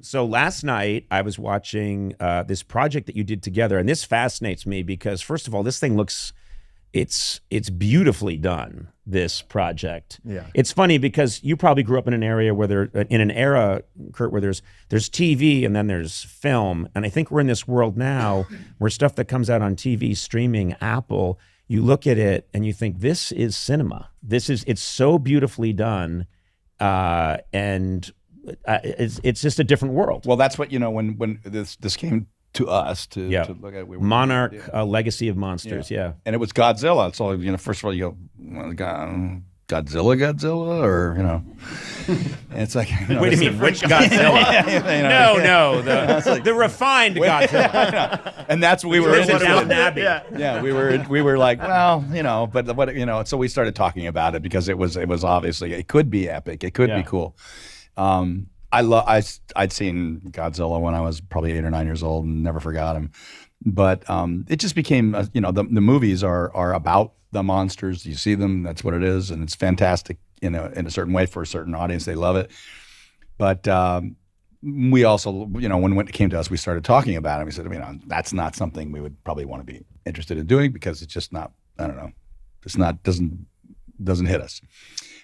So last night I was watching this project that you did together, and this fascinates me because, first of all, this thing looks, it's beautifully done, this project. Yeah. It's funny because you probably grew up in an area where in an era, Kurt, where there's TV and then there's film. And I think we're in this world now where stuff that comes out on TV, streaming, Apple, you look at it and you think, this is cinema. It's so beautifully done. And it's just a different world. Well, that's what, when this came to us to look at. Monarch, a legacy of monsters, yeah. And it was Godzilla. So, first of all, you go, well, Godzilla, or, and it's like, wait a minute, which Godzilla? No, the refined Godzilla. And that's what we were interested in. Downton Abbey. Yeah, we were like, well, but what, so we started talking about it because it was obviously, it could be epic, it could be cool. I'd seen Godzilla when I was probably 8 or 9 years old and never forgot him. But it just became, the movies are about the monsters. You see them, that's what it is, and it's fantastic, in a certain way for a certain audience. They love it. But we also, when it came to us, we started talking about it. We said, that's not something we would probably want to be interested in doing because it's just not, I don't know, it's not, doesn't hit us.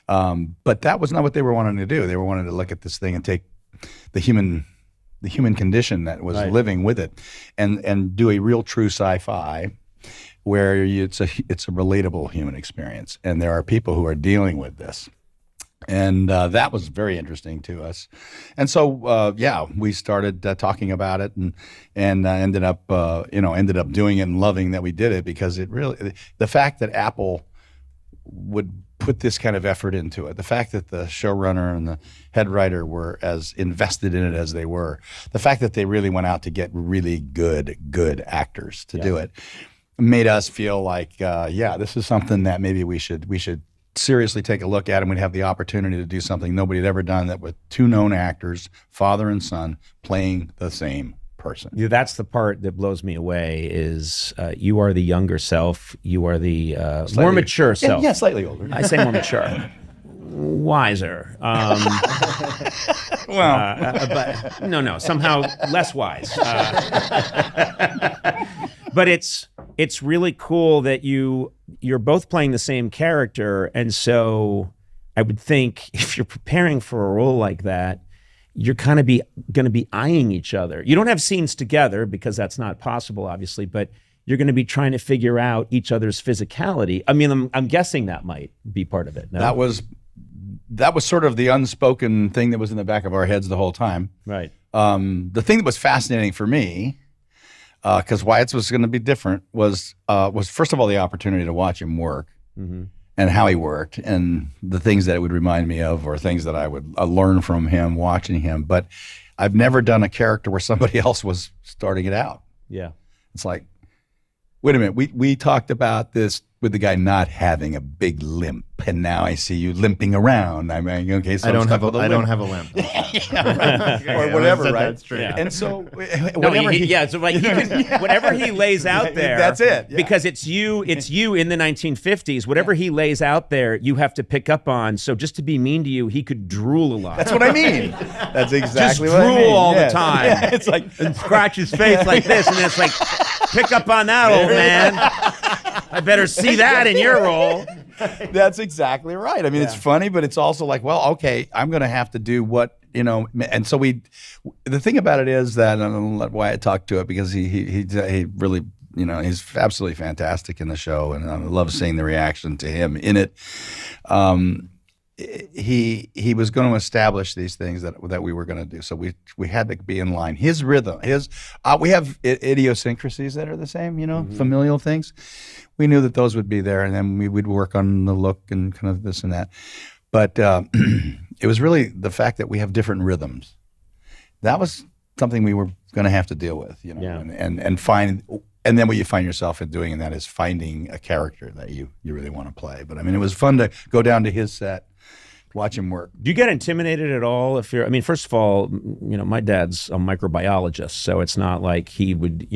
But that was not what they were wanting to do. They were wanting to look at this thing and take the human condition that was living with it, and do a real true sci-fi where it's a relatable human experience, and there are people who are dealing with this, and that was very interesting to us, and so we started talking about it, and ended up doing it and loving that we did it, because it really, the fact that Apple would put this kind of effort into it, the fact that the showrunner and the head writer were as invested in it as they were, the fact that they really went out to get really good actors to do it, made us feel like, this is something that maybe we should seriously take a look at, and we'd have the opportunity to do something nobody had ever done, that with 2 known actors, father and son, playing the same person. Yeah, that's the part that blows me away is you are the younger self. You are the more mature self. Yeah, slightly older. I say more mature. Wiser. But no, somehow less wise. But it's really cool that you're both playing the same character. And so I would think if you're preparing for a role like that, you're kind of going to be eyeing each other. You don't have scenes together because that's not possible, obviously, but you're going to be trying to figure out each other's physicality. I mean, I'm guessing that might be part of it. No? That was sort of the unspoken thing that was in the back of our heads the whole time. Right. The thing that was fascinating for me, because Wyatt's was going to be different, was first of all the opportunity to watch him work. Mm-hmm. And how he worked, and the things that it would remind me of, or things that I would learn from him watching him. But I've never done a character where somebody else was starting it out. Yeah. It's like, wait a minute, we talked about this with the guy not having a big limp, and now I see you limping around. I mean, okay, so I don't have a limp. Or whatever, right? That's true. Yeah. And so whatever he lays out there, that's it. Yeah. Because it's you in the 1950s. Whatever he lays out there, you have to pick up on. So just to be mean to you, he could drool a lot. That's what I mean. That's exactly just what I mean. drool all the time. Yeah, it's like, and scratch his face like this, and it's like, pick up on that, old man. I better see that in your role. That's exactly right. I mean, it's funny, but it's also like, well, okay, I'm going to have to do what, and so the thing about it is that, and I'll let Wyatt talk to it, because he really, he's absolutely fantastic in the show, and I love seeing the reaction to him in it. He was going to establish these things that we were going to do. So we had to be in line. His rhythm, we have idiosyncrasies that are the same, mm-hmm. familial things. We knew that those would be there, and then we would work on the look and kind of this and that. But it was really the fact that we have different rhythms. That was something we were going to have to deal with, and find. And then what you find yourself in doing, and that is finding a character that you really want to play. But I mean, it was fun to go down to his set, watch him work. Do you get intimidated at all first of all, my dad's a microbiologist, so it's not like he would,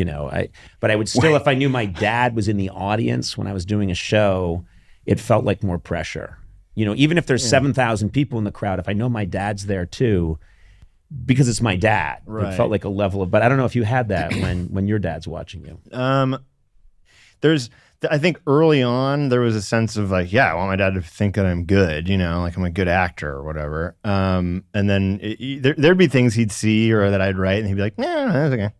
but I would still, if I knew my dad was in the audience when I was doing a show, it felt like more pressure. Even if there's 7,000 people in the crowd, if I know my dad's there too, because it's my dad. Right. It felt like a level of, but I don't know if you had that when your dad's watching you. I think early on there was a sense of like, yeah, I want my dad to think that I'm good, like I'm a good actor or whatever. And then there'd be things he'd see or that I'd write and he'd be like, no, that's okay.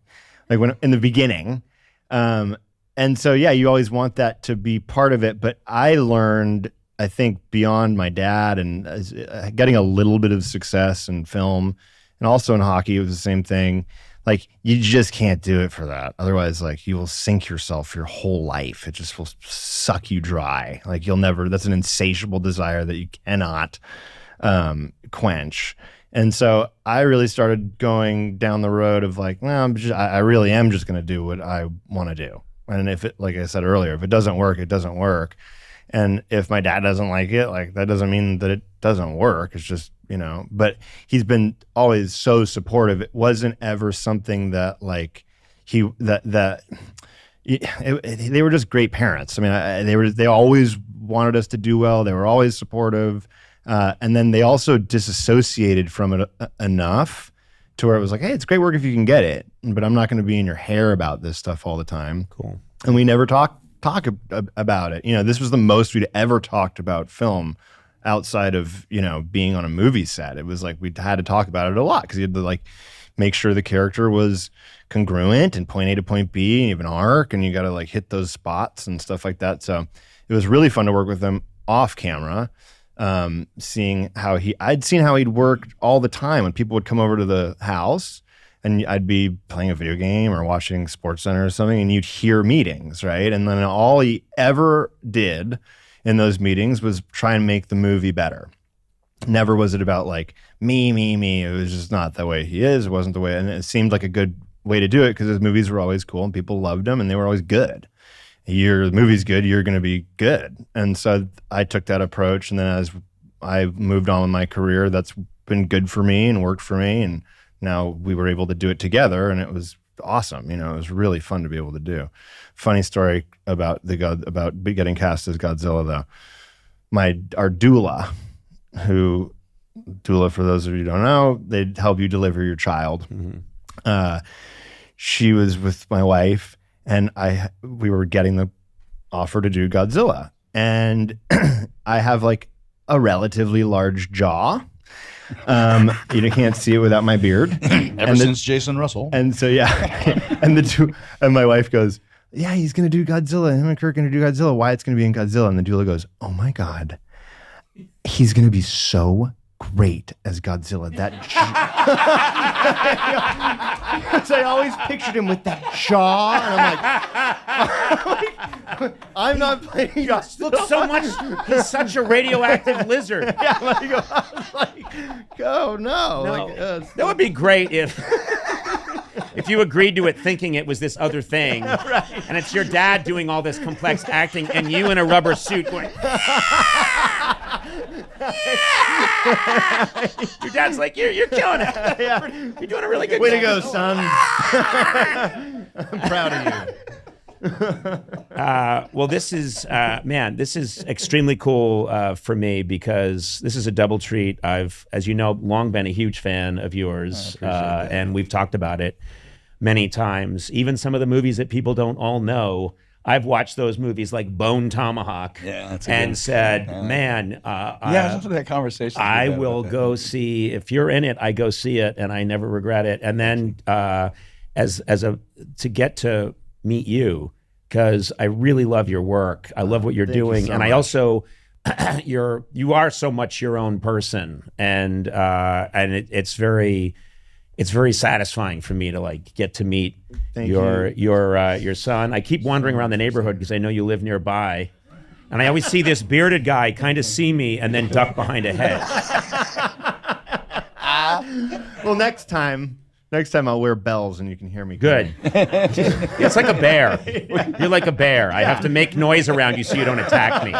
Like when in the beginning. And so, yeah, you always want that to be part of it. But I learned, I think, beyond my dad and getting a little bit of success in film and also in hockey, it was the same thing. Like, you just can't do it for that. Otherwise, like, you will sink yourself your whole life. It just will suck you dry. Like, that's an insatiable desire that you cannot quench. And so I really started going down the road of like, no, I really am just going to do what I want to do. And if it, like I said earlier, if it doesn't work, it doesn't work. And if my dad doesn't like it, like that doesn't mean that it doesn't work. It's just, but he's been always so supportive. It wasn't ever something that like they were just great parents. I mean, they always wanted us to do well. They were always supportive. And then they also disassociated from it enough to where it was like, hey, it's great work if you can get it, but I'm not going to be in your hair about this stuff all the time. Cool. And we never talk about it. This was the most we'd ever talked about film outside of, being on a movie set. It was like we had to talk about it a lot because you had to like make sure the character was congruent and point A to point B and you have an arc and you got to like hit those spots and stuff like that. So it was really fun to work with him off camera. Seeing how I'd seen how he'd worked all the time when people would come over to the house and I'd be playing a video game or watching SportsCenter or something and you'd hear meetings, right? And then all he ever did in those meetings was try and make the movie better. Never was it about like me. It was just not the way he is. It wasn't the way, and it seemed like a good way to do it because his movies were always cool and people loved them and they were always good. The movie's good, you're going to be good. And so I took that approach. And then as I moved on with my career, that's been good for me and worked for me. And now we were able to do it together and it was awesome. It was really fun to be able to do. Funny story about getting cast as Godzilla though. Our doula, for those of you who don't know, they help you deliver your child. Mm-hmm. She was with my wife. And we were getting the offer to do Godzilla. And I have like a relatively large jaw. You can't see it without my beard. Ever since Jason Russell. And so, yeah. And my wife goes, yeah, he's going to do Godzilla. Him and Kirk are going to do Godzilla. Wyatt's going to be in Godzilla. And the doula goes, oh my God, he's going to be so great as Godzilla. So I always pictured him with that jaw, and I'm like, I'm not playing Godzilla. Looks so much. He's such a radioactive lizard. Yeah, I was like, oh no. Like, that would be great if you agreed to it thinking it was this other thing, right. And it's your dad doing all this complex acting, and you in a rubber suit going. Your dad's like, you're killing it. Yeah. You're doing a really good job. Way to go, son. I'm proud of you. Well, this is extremely cool for me because this is a double treat. I've, as you know, long been a huge fan of yours, and we've talked about it many times. Even some of the movies that people don't all know, I've watched those movies like Bone Tomahawk and said, man, that conversation. I will go see, if you're in it, I go see it and I never regret it. And then to get to meet you, because I really love your work. I love what you're doing. You so and much. I also, you are so much your own person. And it's very satisfying for me to like get to meet your son. I keep wandering around the neighborhood because I know you live nearby, and I always see this bearded guy kind of see me and then duck behind a hedge. Well, next time I'll wear bells and you can hear me. Good. It's like a bear. You're like a bear. I have to make noise around you so you don't attack me.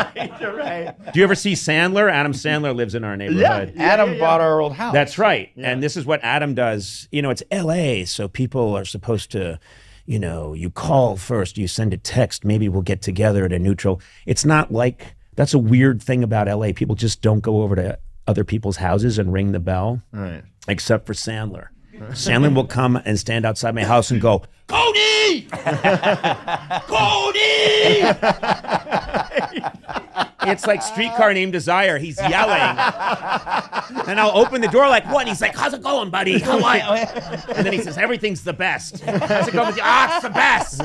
You're right. Do you ever see Sandler? Adam Sandler lives in our neighborhood. Yeah. Adam bought our old house. That's right. Yeah. And this is what Adam does. It's LA, so people are supposed to, you call first, you send a text, maybe we'll get together at a neutral. It's not like, that's a weird thing about LA. People just don't go over to other people's houses and ring the bell, Right. except for Sandler. Sandler will come and stand outside my house and go, Cody! Cody! It's like Streetcar Named Desire. He's yelling. And I'll open the door like, what? And he's like, how's it going, buddy? How are you? And then he says, everything's the best. How's it going with you? Ah, it's the best.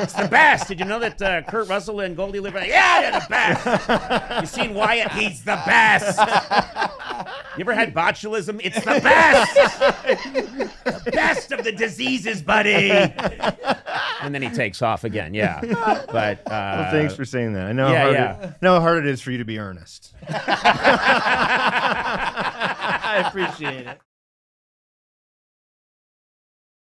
It's the best. Did you know that Kurt Russell and Gourley live? Yeah, they're the best. You seen Wyatt? He's the best. You ever had botulism? It's the best. The best of the diseases, buddy. And then he takes off again. Yeah. But Well, thanks for saying that. I know how hard it is for you to be earnest. I appreciate it.